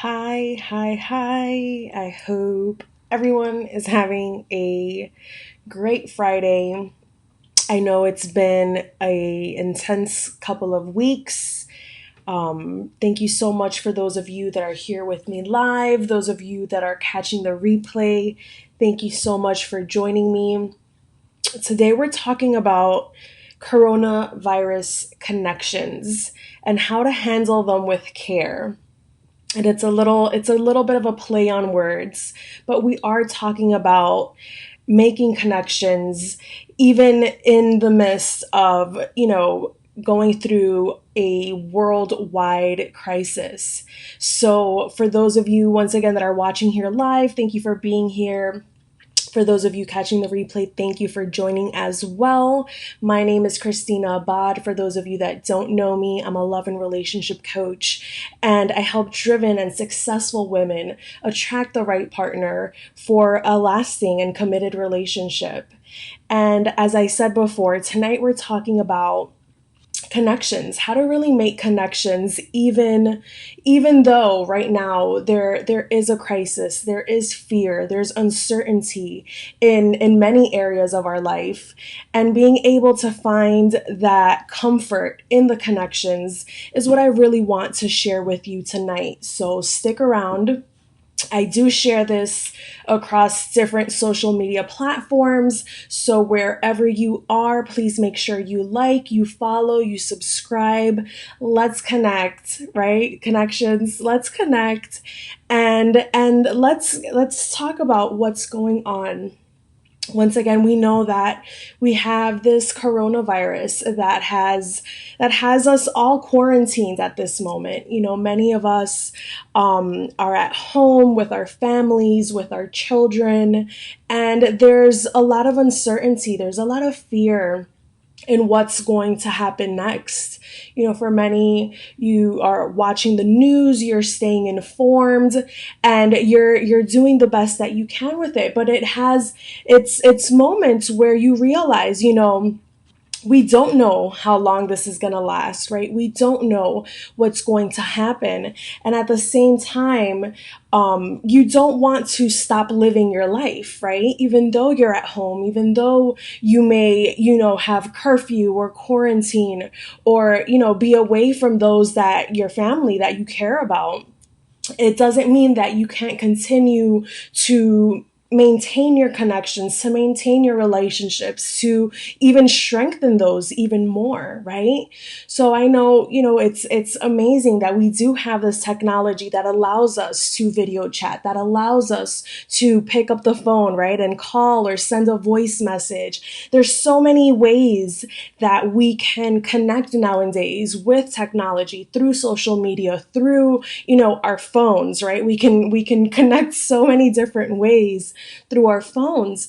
Hi. I hope everyone is having a great Friday. I know it's been a intense couple of weeks. Thank you so much for those of you that are here with me live, those of you that are catching the replay. Thank you so much for joining me. Today we're talking about coronavirus connections and how to handle them with care. And it's a little bit of a play on words, but we are talking about making connections even in the midst of, going through a worldwide crisis. So for those of you once again that are watching here live, thank you for being here. For those of you catching the replay, thank you for joining as well. My name is Christina Abad. For those of you that don't know me, I'm a love and relationship coach, and I help driven and successful women attract the right partner for a lasting and committed relationship. And as I said before, tonight we're talking about connections, how to really make connections even though right now there is a crisis, there is fear, there's uncertainty in many areas of our life, and being able to find that comfort in the connections is what I really want to share with you tonight. So stick around. I do share this across different social media platforms. So wherever you are, please make sure you like, you follow, you subscribe. Let's connect, right? Connections. Let's connect and let's talk about what's going on. Once again, we know that we have this coronavirus that has us all quarantined at this moment. Many of us are at home with our families, with our children, and there's a lot of uncertainty. There's a lot of fear in what's going to happen next. For many, you are watching the news, you're staying informed, and you're doing the best that you can with it. But it has its moments where you realize, we don't know how long this is going to last, right? We don't know what's going to happen. And at the same time, you don't want to stop living your life, right? Even though you're at home, even though you may, have curfew or quarantine or, be away from those that your family that you care about. It doesn't mean that you can't continue to maintain your connections, to maintain your relationships, to even strengthen those even more, right? So I know, it's amazing that we do have this technology that allows us to video chat, that allows us to pick up the phone, right, and call or send a voice message. There's so many ways that we can connect nowadays with technology through social media, through, our phones, right? We can connect so many different ways through our phones.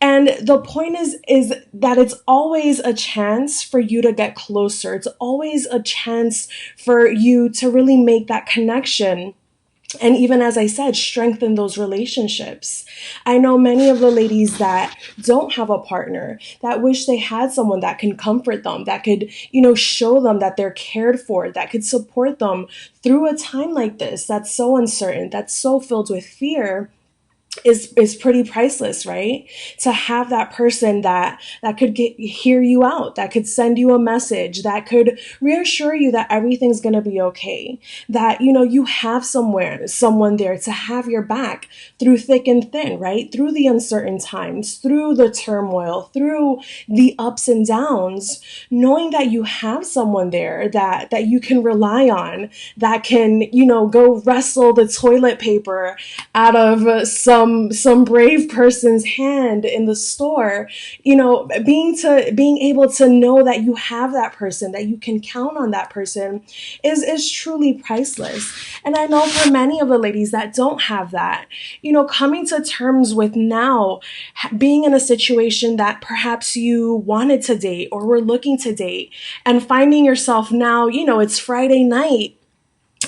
And the point is that it's always a chance for you to get closer. It's always a chance for you to really make that connection. And even as I said, strengthen those relationships. I know many of the ladies that don't have a partner, that wish they had someone that can comfort them, that could, show them that they're cared for, that could support them through a time like this that's so uncertain, that's so filled with fear. Is pretty priceless, right? To have that person that could hear you out, that could send you a message, that could reassure you that everything's going to be okay, that you have someone there to have your back through thick and thin, right? Through the uncertain times, through the turmoil, through the ups and downs, knowing that you have someone there that you can rely on, that can go wrestle the toilet paper out of some brave person's hand in the store. Being able to know that you have that person, that you can count on that person is truly priceless. And I know for many of the ladies that don't have that, coming to terms with now being in a situation that perhaps you wanted to date or were looking to date, and finding yourself now, it's Friday night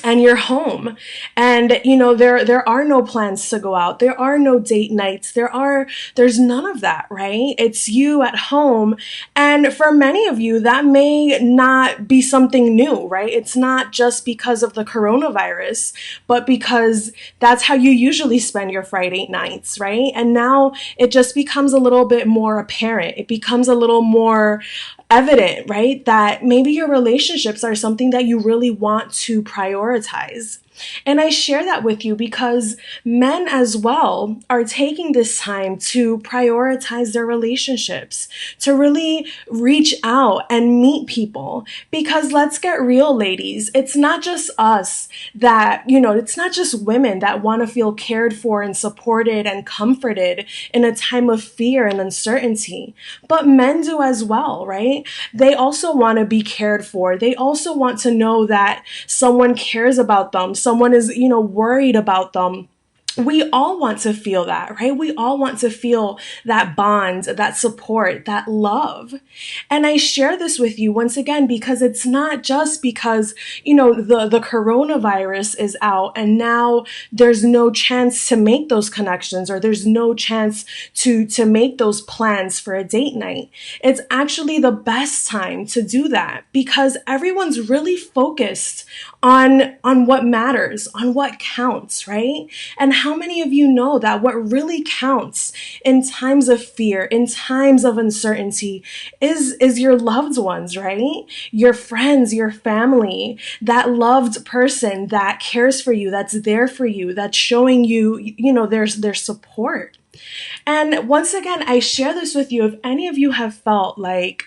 and you're home, and there are no plans to go out, there are no date nights, there's none of that, right? It's you at home. And for many of you, that may not be something new, right? It's not just because of the coronavirus, but because that's how you usually spend your Friday nights, right? And now it just becomes a little bit more apparent, it becomes a little more evident, right? That maybe your relationships are something that you really want to prioritize. And I share that with you because men as well are taking this time to prioritize their relationships, to really reach out and meet people. Because let's get real, ladies, it's not just us it's not just women that want to feel cared for and supported and comforted in a time of fear and uncertainty, but men do as well, right? They also want to be cared for. They also want to know that someone cares about them, someone is, worried about them. We all want to feel that, right? We all want to feel that bond, that support, that love. And I share this with you once again because it's not just because, the coronavirus is out and now there's no chance to make those connections or there's no chance to make those plans for a date night. It's actually the best time to do that because everyone's really focused on what matters, on what counts, right? And how many of you know that what really counts in times of fear, in times of uncertainty, is your loved ones, right? Your friends, your family, that loved person that cares for you, that's there for you, that's showing you, their support. And once again, I share this with you. If any of you have felt like,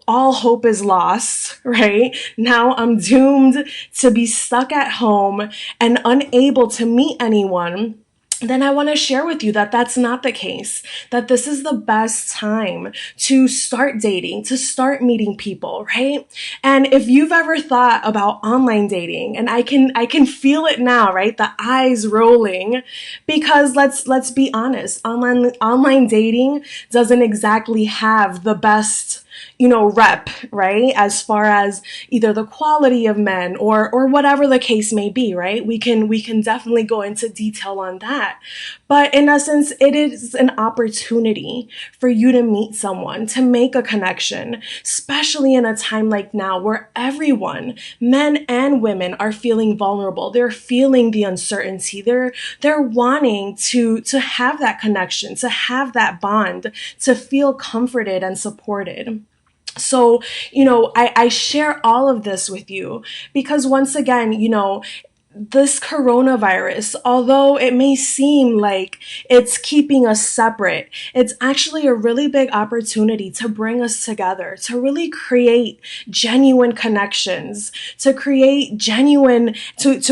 all hope is lost, right? Now I'm doomed to be stuck at home and unable to meet anyone, then I want to share with you that that's not the case, that this is the best time to start dating, to start meeting people, right? And if you've ever thought about online dating, and I can feel it now, right? The eyes rolling, because let's be honest, online dating doesn't exactly have the best rep, right? As far as either the quality of men or whatever the case may be, right? We can definitely go into detail on that. But in essence, it is an opportunity for you to meet someone, to make a connection, especially in a time like now where everyone, men and women, are feeling vulnerable. They're feeling the uncertainty. They're wanting to have that connection, to have that bond, to feel comforted and supported. So, I share all of this with you because once again, this coronavirus, although it may seem like it's keeping us separate, it's actually a really big opportunity to bring us together, to really create genuine connections, to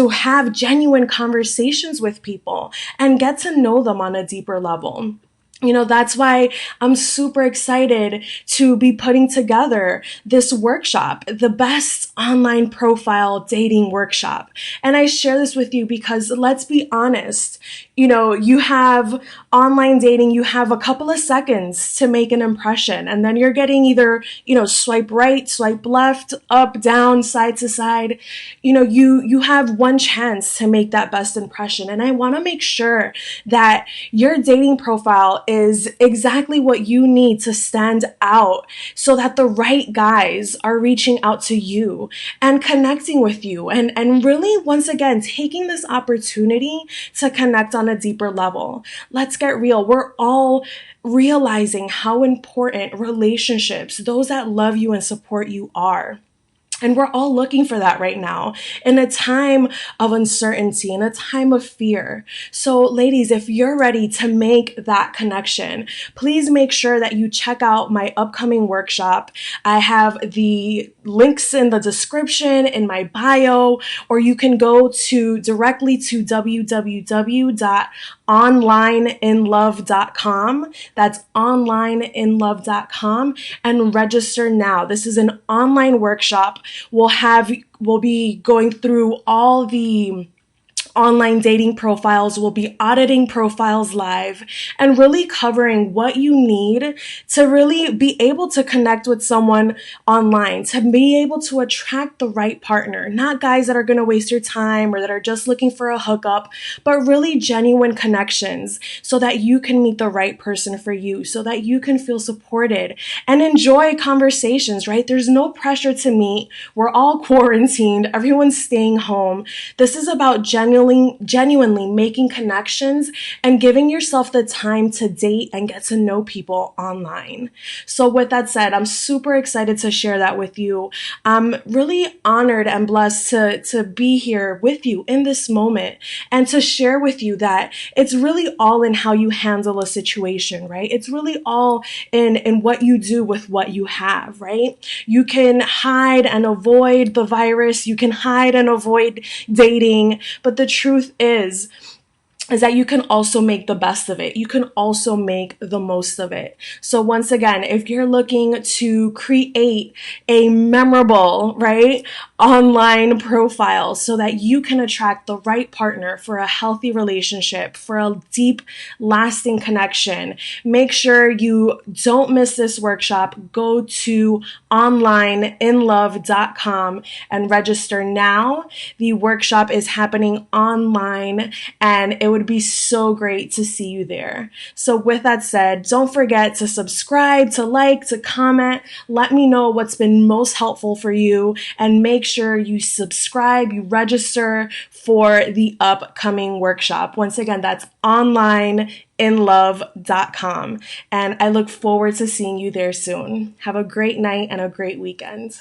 have genuine conversations with people and get to know them on a deeper level. That's why I'm super excited to be putting together this workshop, the best online profile dating workshop. And I share this with you because let's be honest, you have online dating, you have a couple of seconds to make an impression, and then you're getting either, swipe right, swipe left, up, down, side to side. You have one chance to make that best impression. And I want to make sure that your dating profile is exactly what you need to stand out so that the right guys are reaching out to you and connecting with you and really, once again, taking this opportunity to connect on a deeper level. Let's get real. We're all realizing how important relationships, those that love you and support you, are. And we're all looking for that right now in a time of uncertainty, in a time of fear. So ladies, if you're ready to make that connection, please make sure that you check out my upcoming workshop. I have the links in the description, in my bio, or you can go directly to www.onlineinlove.com. That's onlineinlove.com and register now. This is an online workshop. We'll be going through all the online dating profiles. We'll be auditing profiles live and really covering what you need to really be able to connect with someone online, to be able to attract the right partner, not guys that are going to waste your time or that are just looking for a hookup, but really genuine connections so that you can meet the right person for you, so that you can feel supported and enjoy conversations, right? There's no pressure to meet. We're all quarantined. Everyone's staying home. This is about genuinely making connections and giving yourself the time to date and get to know people online. So with that said, I'm super excited to share that with you. I'm really honored and blessed to be here with you in this moment and to share with you that it's really all in how you handle a situation, right? It's really all in what you do with what you have, right? You can hide and avoid the virus. You can hide and avoid dating. But the truth is that you can also make the best of it. You can also make the most of it. So once again, if you're looking to create a memorable, right, online profile so that you can attract the right partner for a healthy relationship, for a deep, lasting connection, make sure you don't miss this workshop. Go to onlineinlove.com and register now. The workshop is happening online and it would be so great to see you there. So with that said, don't forget to subscribe, to like, to comment. Let me know what's been most helpful for you and make sure you subscribe, you register for the upcoming workshop. Once again, that's onlineinlove.com. And I look forward to seeing you there soon. Have a great night and a great weekend.